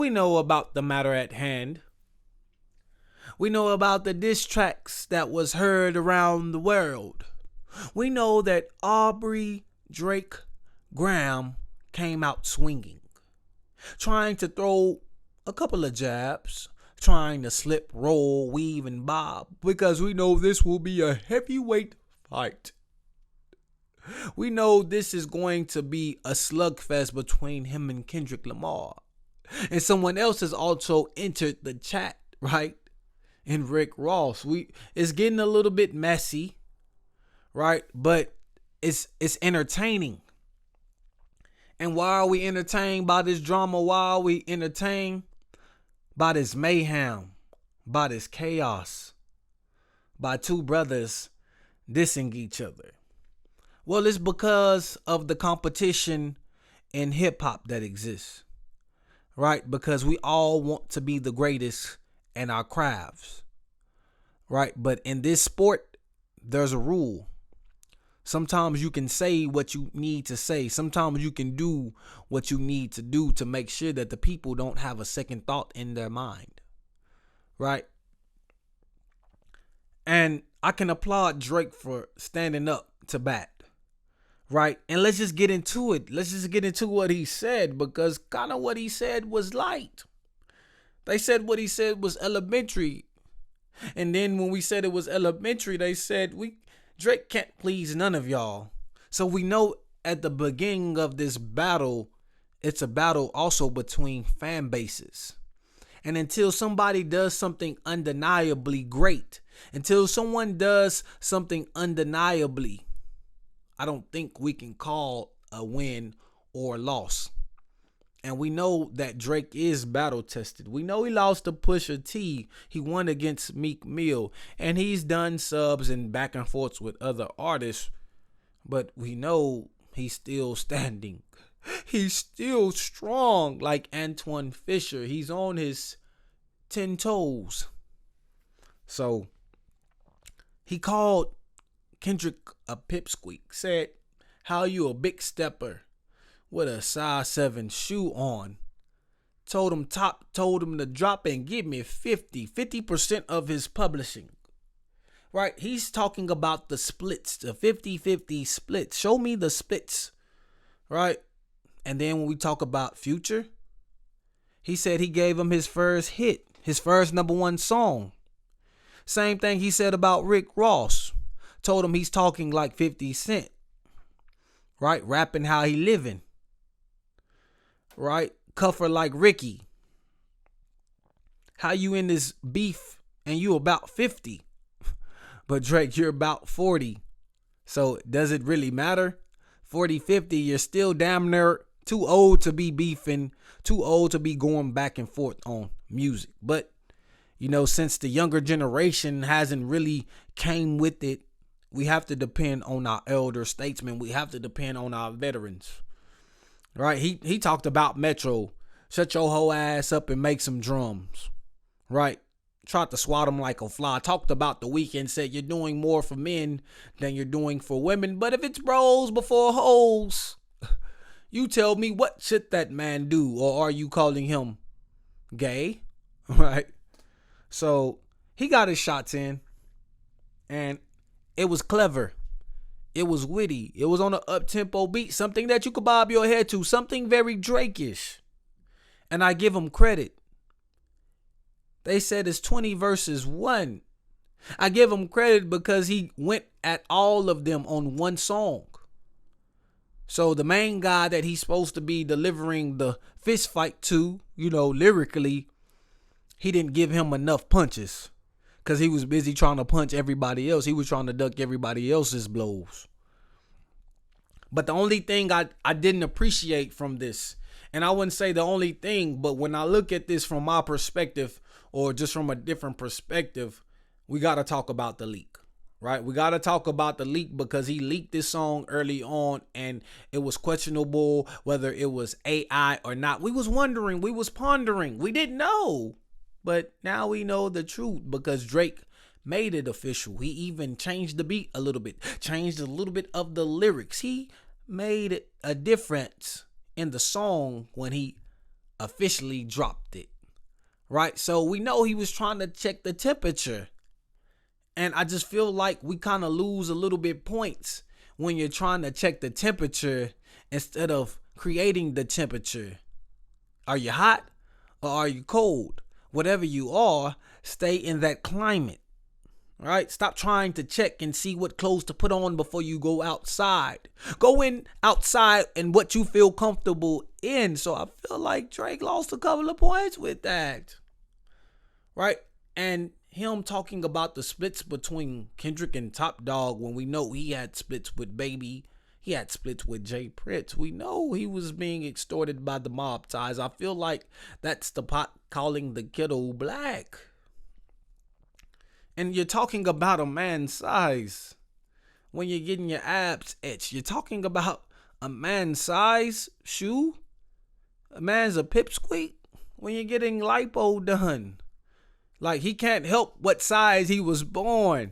We know about the matter at hand. We know about the diss tracks that was heard around the world. We know that Aubrey Drake Graham came out swinging, trying to throw a couple of jabs, trying to slip, roll, weave, and bob, because we know this will be a heavyweight fight. We know this is going to be a slugfest between him and Kendrick Lamar. And someone else has also entered the chat, right? And Rick Ross. It's getting a little bit messy, right? But it's entertaining. And why are we entertained by this drama? Why are we entertained by this mayhem, by this chaos, by two brothers dissing each other? Well, it's because of the competition in hip hop that exists, right? Because we all want to be the greatest in our crafts, right? But in this sport, there's a rule. Sometimes you can say what you need to say. Sometimes you can do what you need to do to make sure that the people don't have a second thought in their mind, right? And I can applaud Drake for standing up to bat, right? And let's just get into it. Let's just get into what he said, because kind of what he said was light. They said what he said was elementary. And then when we said it was elementary, they said Drake can't please none of y'all. So we know at the beginning of this battle, it's a battle also between fan bases. And until somebody does something undeniably great, until someone does something undeniably, I don't think we can call a win or loss. And we know that Drake is battle tested. We know he lost to Pusha T. He won against Meek Mill. And he's done subs and back and forths with other artists. But we know he's still standing. He's still strong like Antoine Fisher. He's on his 10 toes. So he called Kendrick a pipsqueak. Said, how you a big stepper with a size 7 shoe on? Told him to drop and give me 50% of his publishing. Right? He's talking about the splits, the 50-50 splits. Show me the splits. Right? And then when we talk about Future, he said he gave him his first hit, his first #1 song. Same thing he said about Rick Ross. Told him he's talking like 50 Cent. Right? Rapping how he living. Right? Cuffer like Ricky. How you in this beef and you about 50? But Drake, you're about 40. So does it really matter? 40, 50, you're still damn near too old to be beefing, too old to be going back and forth on music. But, since the younger generation hasn't really came with it, we have to depend on our elder statesmen. We have to depend on our veterans. Right? He talked about Metro. Shut your whole ass up and make some drums. Right? Tried to swat him like a fly. Talked about The Weeknd. Said you're doing more for men than you're doing for women. But if it's bros before hoes, you tell me, what should that man do? Or are you calling him gay? Right? So he got his shots in. And it was clever. It was witty. It was on an up-tempo beat. Something that you could bob your head to. Something very Drake-ish. And I give him credit. They said it's 20 versus 1. I give him credit because he went at all of them on one song. So the main guy that he's supposed to be delivering the fist fight to, lyrically, he didn't give him enough punches. Because he was busy trying to punch everybody else. He was trying to duck everybody else's blows. But the only thing I didn't appreciate from this, and I wouldn't say the only thing, but when I look at this from my perspective, or just from a different perspective, we got to talk about the leak. Right? We got to talk about the leak because he leaked this song early on and it was questionable whether it was AI or not. We was wondering, we was pondering, we didn't know. But now we know the truth because Drake made it official. He even changed the beat a little bit, changed a little bit of the lyrics. He made a difference in the song when he officially dropped it. Right? So we know he was trying to check the temperature. And I just feel like we kind of lose a little bit points when you're trying to check the temperature instead of creating the temperature. Are you hot or are you cold? Whatever you are, stay in that climate. Right? Stop trying to check and see what clothes to put on before you go outside. Go in outside and what you feel comfortable in. So I feel like Drake lost a couple of points with that. Right? And him talking about the splits between Kendrick and Top Dog when we know he had splits with Baby. He had splits with Jay Prince. We know he was being extorted by the mob ties. I feel like that's the pot calling the kettle black. And you're talking about a man's size when you're getting your abs etched. You're talking about a man's size shoe. A man's a pipsqueak when you're getting lipo done. Like, he can't help what size he was born.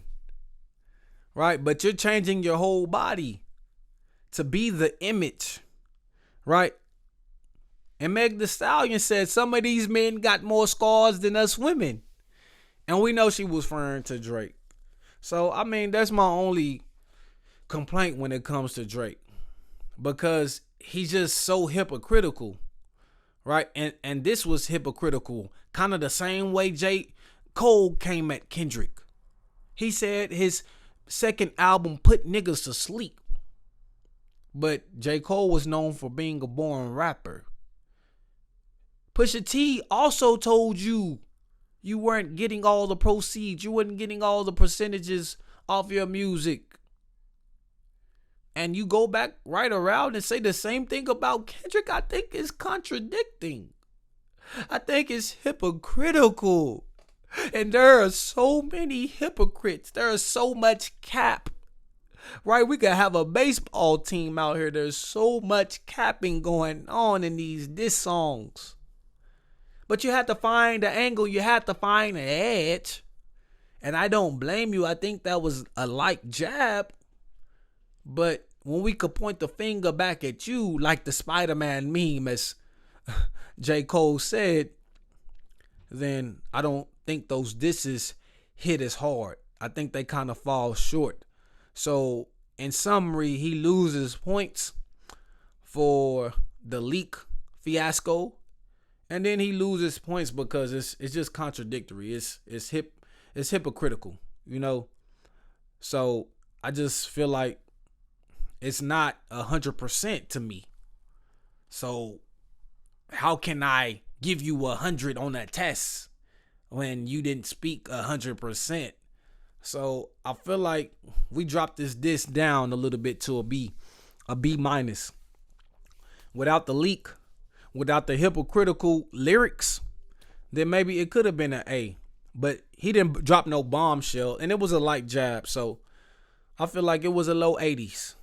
Right? But you're changing your whole body to be the image. Right? And Meg Thee Stallion said some of these men got more scars than us women. And we know she was referring to Drake. So, I mean, that's my only complaint when it comes to Drake. Because he's just so hypocritical. Right? And this was hypocritical. Kind of the same way J. Cole came at Kendrick. He said his second album put niggas to sleep. But J. Cole was known for being a born rapper. Pusha T also told you weren't getting all the proceeds. You weren't getting all the percentages off your music. And you go back right around and say the same thing about Kendrick. I think it's contradicting. I think it's hypocritical. And there are so many hypocrites. There is so much cap. Right? We could have a baseball team out here. There's so much capping going on in these diss songs. But you have to find the angle. You have to find an edge. And I don't blame you. I think that was a light jab. But when we could point the finger back at you, like the Spider-Man meme, as J. Cole said, then I don't think those disses hit as hard. I think they kind of fall short. So, in summary, he loses points for the leak fiasco. And then he loses points because it's just contradictory. It's hypocritical, you know. So I just feel like it's not 100% to me. So how can I give you 100 on that test when you didn't speak 100%? So I feel like we dropped this disc down a little bit to a B minus. Without the leak, without the hypocritical lyrics, then maybe it could have been an A. But he didn't drop no bombshell, and it was a light jab. So I feel like it was a low 80s.